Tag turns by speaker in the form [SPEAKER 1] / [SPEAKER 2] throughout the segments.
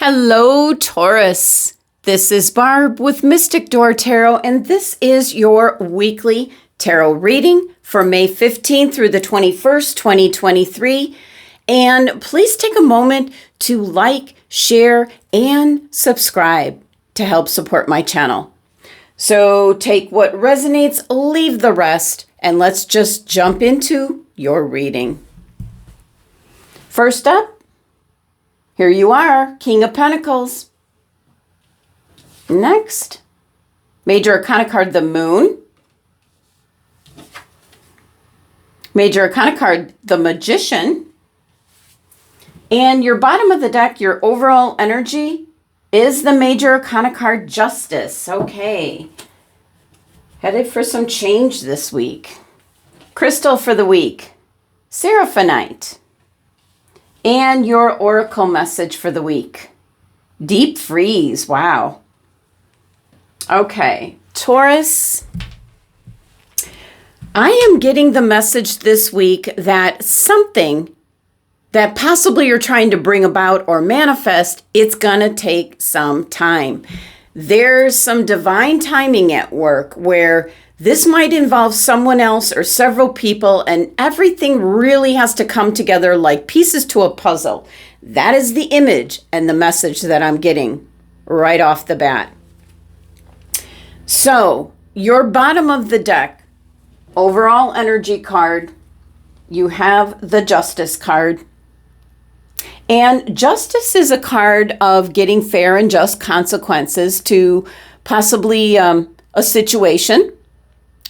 [SPEAKER 1] Hello, Taurus. This is Barb with Mystic Door Tarot, and this is your weekly tarot reading for May 15th through the 21st, 2023. And please take a moment to like, share, and subscribe to help support my channel. So take what resonates, leave the rest, and let's just jump into your reading. First up, here you are, King of Pentacles. Next, Major Arcana card, the Moon. Major Arcana card, the Magician. And your bottom of the deck, your overall energy, is the Major Arcana card, Justice. Okay. Headed for some change this week. Crystal for the week, Seraphonite. And your oracle message for the week, Deep Freeze. Wow. Okay, Taurus. I am getting the message this week that something that possibly you're trying to bring about or manifest, it's going to take some time. There's some divine timing at work where this might involve someone else or several people, and everything really has to come together like pieces to a puzzle. That is the image and the message that I'm getting right off the bat. So, your bottom of the deck, overall energy card, you have the Justice card. And Justice is a card of getting fair and just consequences to possibly a situation.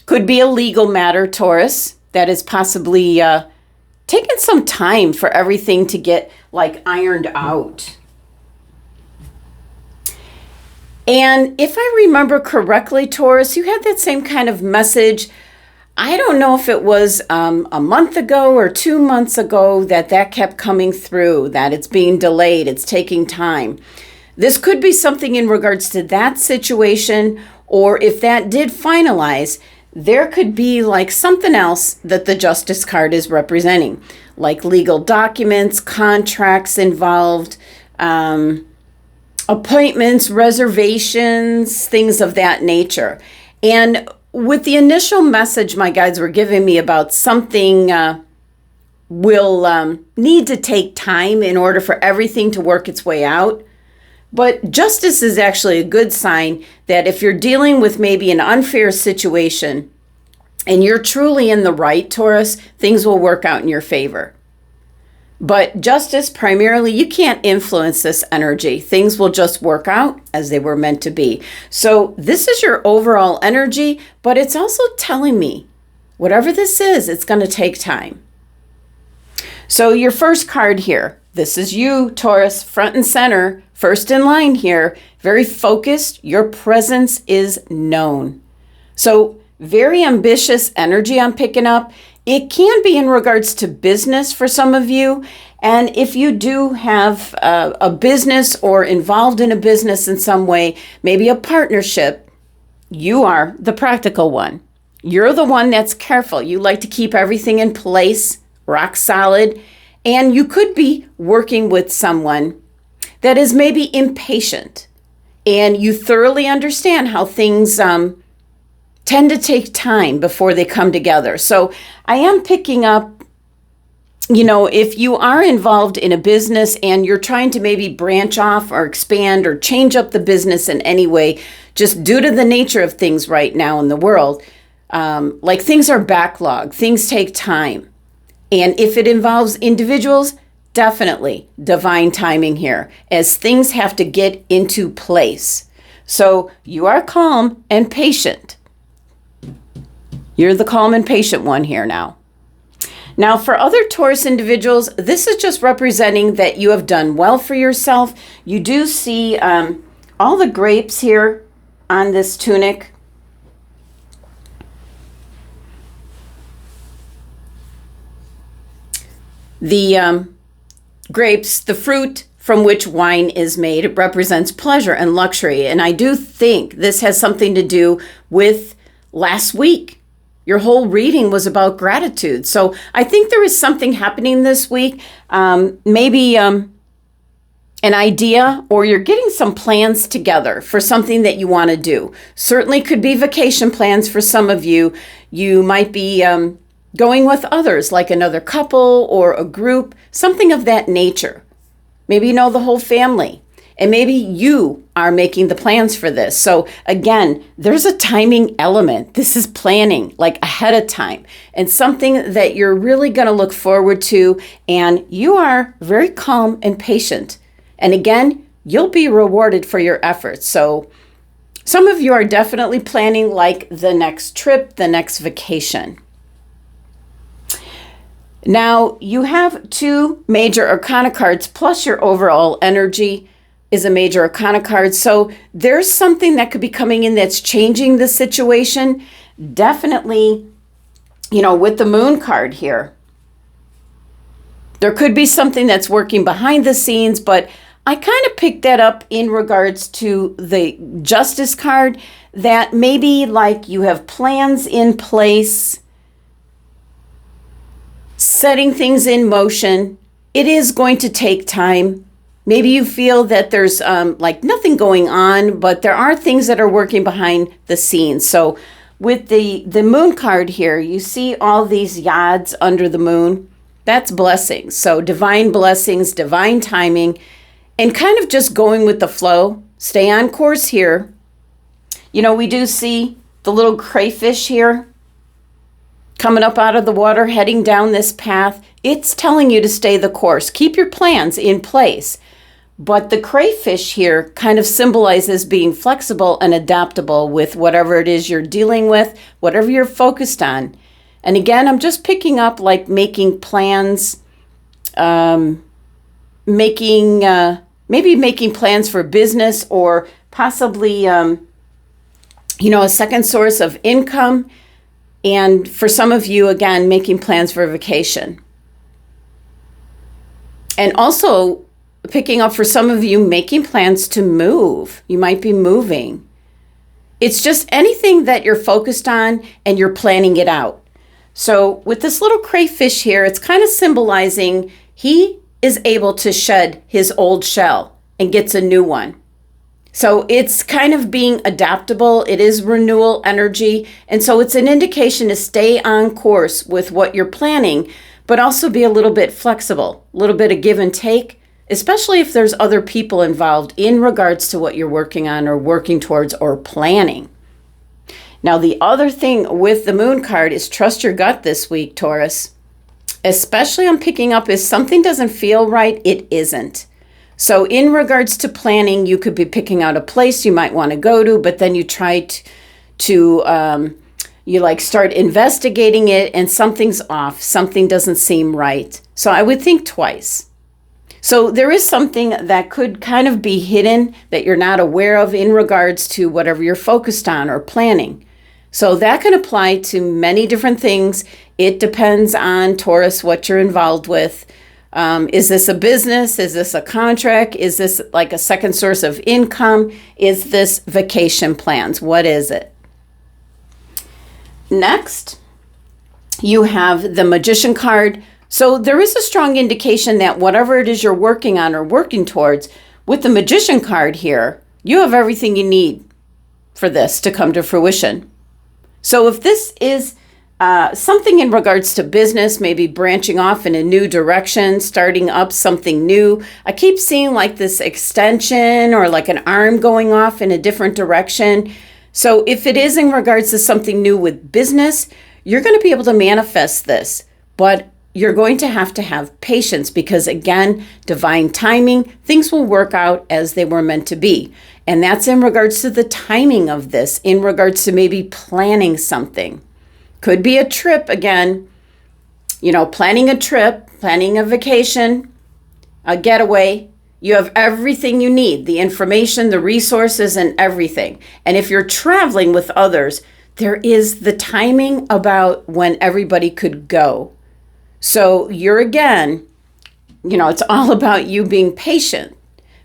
[SPEAKER 1] Could be a legal matter, Taurus, that is possibly taken some time for everything to get ironed out. And if I remember correctly, Taurus, you had that same kind of message. I don't know if it was a month ago or 2 months ago that kept coming through, that it's being delayed, it's taking time. This could be something in regards to that situation, or if that did finalize, there could be something else that the Justice card is representing, like legal documents, contracts involved, appointments, reservations, things of that nature. And with the initial message my guides were giving me about something will need to take time in order for everything to work its way out. But justice is actually a good sign that if you're dealing with maybe an unfair situation and you're truly in the right, Taurus, things will work out in your favor. But justice, primarily, you can't influence this energy. Things will just work out as they were meant to be. So this is your overall energy, but it's also telling me, whatever this is, it's going to take time. So your first card here, this is you, Taurus, front and center, first in line here, very focused. Your presence is known. So very ambitious energy I'm picking up. It can be in regards to business for some of you. And if you do have a business or involved in a business in some way, maybe a partnership, you are the practical one. You're the one that's careful. You like to keep everything in place, rock solid. And you could be working with someone that is maybe impatient. And you thoroughly understand how things tend to take time before they come together. So I am picking up, if you are involved in a business and you're trying to maybe branch off or expand or change up the business in any way, just due to the nature of things right now in the world, things are backlogged, things take time. And if it involves individuals, definitely divine timing here, as things have to get into place. So you are calm and patient. You're the calm and patient one here now. Now, for other Taurus individuals, this is just representing that you have done well for yourself. You do see all the grapes here on this tunic. The grapes, the fruit from which wine is made, it represents pleasure and luxury. And I do think this has something to do with last week. Your whole reading was about gratitude. So I think there is something happening this week. Maybe an idea, or you're getting some plans together for something that you want to do. Certainly could be vacation plans for some of you. You might be going with others, like another couple or a group, something of that nature. Maybe you know the whole family, and maybe you are making the plans for this. So again, there's a timing element. This is planning like ahead of time, and something that you're really going to look forward to, and you are very calm and patient. And again, you'll be rewarded for your efforts. So some of you are definitely planning like the next trip, the next vacation. Now, you have 2 major arcana cards, plus your overall energy is a major arcana card. So there's something that could be coming in that's changing the situation. Definitely, with the moon card here, there could be something that's working behind the scenes, but I kind of picked that up in regards to the Justice card, that maybe like you have plans in place, setting things in motion. It is going to take time. Maybe you feel that there's like nothing going on, but there are things that are working behind the scenes. So with the moon card here, you see all these yads under the moon. That's blessings. So divine blessings, divine timing, and kind of just going with the flow. Stay on course here. We do see the little crayfish here coming up out of the water, heading down this path. It's telling you to stay the course. Keep your plans in place. But the crayfish here kind of symbolizes being flexible and adaptable with whatever it is you're dealing with, whatever you're focused on. And again, I'm just picking up like making plans, maybe making plans for business, or possibly, a second source of income. And for some of you, again, making plans for a vacation. And also picking up for some of you, making plans to move. You might be moving. It's just anything that you're focused on and you're planning it out. So with this little crayfish here, it's kind of symbolizing he is able to shed his old shell and gets a new one. So it's kind of being adaptable. It is renewal energy. And so it's an indication to stay on course with what you're planning, but also be a little bit flexible, a little bit of give and take, especially if there's other people involved in regards to what you're working on or working towards or planning. Now, the other thing with the moon card is trust your gut this week, Taurus. Especially I'm picking up if something doesn't feel right, it isn't. So in regards to planning, you could be picking out a place you might want to go to, but then you try to start investigating it and something's off. Something doesn't seem right. So I would think twice. So there is something that could kind of be hidden that you're not aware of in regards to whatever you're focused on or planning. So that can apply to many different things. It depends on, Taurus, what you're involved with. Is this a business? Is this a contract? Is this like a second source of income? Is this vacation plans? What is it? Next, you have the Magician card. So there is a strong indication that whatever it is you're working on or working towards, with the Magician card here, you have everything you need for this to come to fruition. So if this is something in regards to business, maybe branching off in a new direction, starting up something new. I keep seeing like this extension or like an arm going off in a different direction. So if it is in regards to something new with business, you're going to be able to manifest this, but you're going to have patience because, again, divine timing, things will work out as they were meant to be. And that's in regards to the timing of this, in regards to maybe planning something. Could be a trip again, planning a trip, planning a vacation, a getaway. You have everything you need, the information, the resources, and everything. And if you're traveling with others, there is the timing about when everybody could go. So you're again, it's all about you being patient,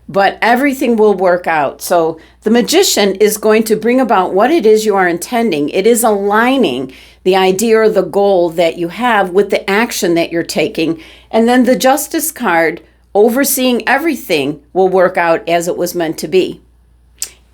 [SPEAKER 1] but everything will work out. So the Magician is going to bring about what it is you are intending. It is aligning the idea or the goal that you have with the action that you're taking. And then the Justice card overseeing everything will work out as it was meant to be.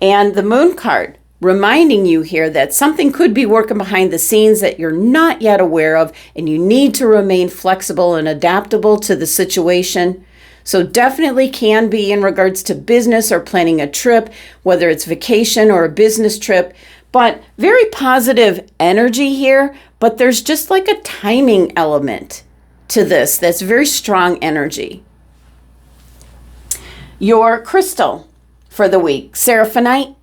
[SPEAKER 1] And the Moon card, reminding you here that something could be working behind the scenes that you're not yet aware of, and you need to remain flexible and adaptable to the situation. So definitely can be in regards to business or planning a trip, whether it's vacation or a business trip, but very positive energy here. But there's just like a timing element to this that's very strong energy. Your crystal for the week, Seraphonite.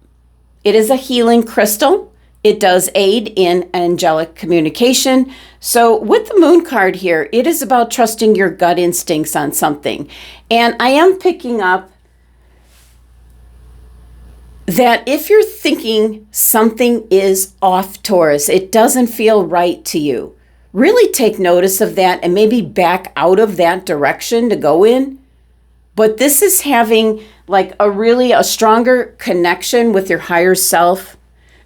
[SPEAKER 1] It is a healing crystal. It does aid in angelic communication. So with the Moon card here, it is about trusting your gut instincts on something. And I am picking up that if you're thinking something is off, Taurus, it doesn't feel right to you, really take notice of that and maybe back out of that direction to go in. But this is having like a stronger connection with your higher self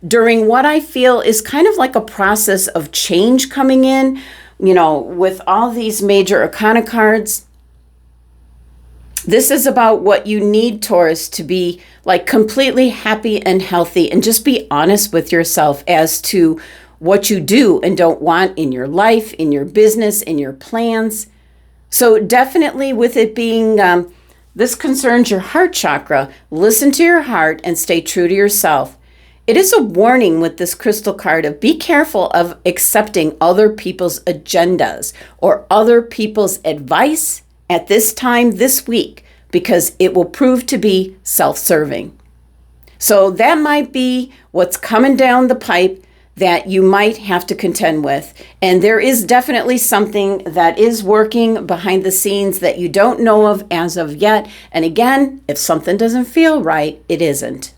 [SPEAKER 1] during what I feel is kind of like a process of change coming in, with all these major arcana cards. This is about what you need, Taurus, to be like completely happy and healthy, and just be honest with yourself as to what you do and don't want in your life, in your business, in your plans. So definitely with it being, this concerns your heart chakra. Listen to your heart and stay true to yourself. It is a warning with this crystal card of be careful of accepting other people's agendas or other people's advice at this time this week, because it will prove to be self-serving. So that might be what's coming down the pipe that you might have to contend with. And there is definitely something that is working behind the scenes that you don't know of as of yet. And again, if something doesn't feel right, it isn't.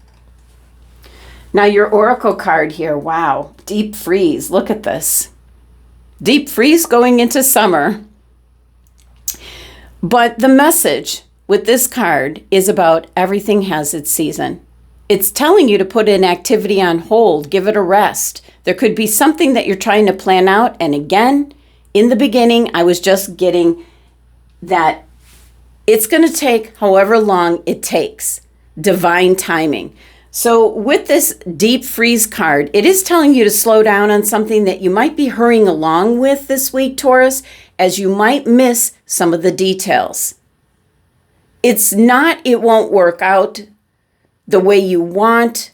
[SPEAKER 1] Now your oracle card here, wow, deep freeze, look at this. Deep freeze going into summer. But the message with this card is about everything has its season. It's telling you to put an activity on hold, give it a rest. There could be something that you're trying to plan out. And again, in the beginning, I was just getting that it's going to take however long it takes, divine timing. So with this deep freeze card, it is telling you to slow down on something that you might be hurrying along with this week, Taurus, as you might miss some of the details. It's not, it won't work out the way you want.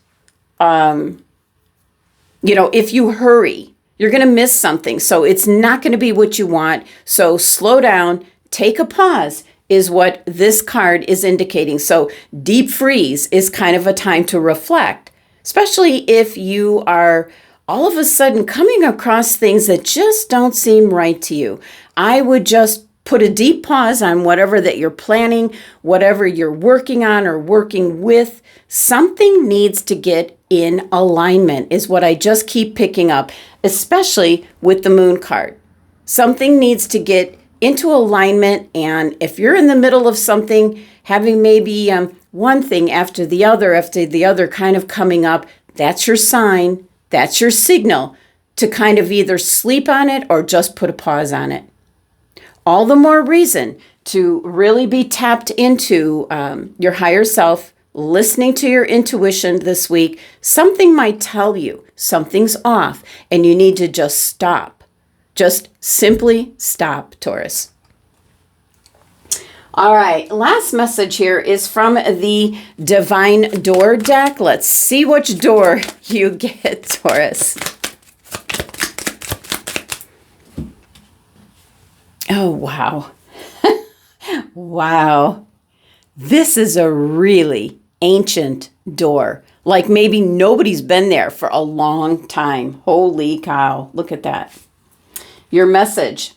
[SPEAKER 1] If you hurry, you're going to miss something. So it's not going to be what you want. So slow down, take a pause, is what this card is indicating. So deep freeze is kind of a time to reflect, especially if you are all of a sudden coming across things that just don't seem right to you. I would just put a deep pause on whatever that you're planning, whatever you're working on or working with. Something needs to get in alignment is what I just keep picking up, especially with the Moon card. Something needs to get into alignment, and if you're in the middle of something, having maybe one thing after the other kind of coming up, that's your sign, that's your signal to kind of either sleep on it or just put a pause on it. All the more reason to really be tapped into your higher self, listening to your intuition this week. Something might tell you something's off and you need to just stop. Just simply stop, Taurus. All right, last message here is from the Divine Door deck. Let's see which door you get, Taurus. Oh, wow. Wow. This is a really ancient door. Like maybe nobody's been there for a long time. Holy cow. Look at that. Your message.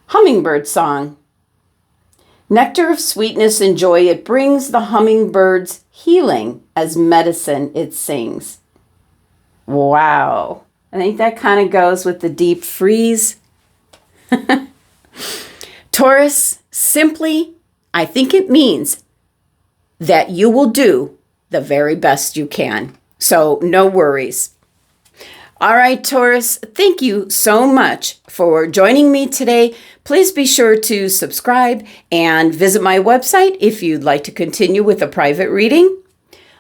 [SPEAKER 1] Hummingbird song. Nectar of sweetness and joy, it brings the hummingbird's healing as medicine it sings. Wow. I think that kind of goes with the deep freeze. Taurus, simply, I think it means that you will do the very best you can. So no worries. All right, Taurus, thank you so much for joining me today. Please be sure to subscribe and visit my website if you'd like to continue with a private reading.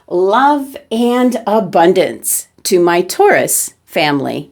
[SPEAKER 1] Love and abundance to my Taurus family.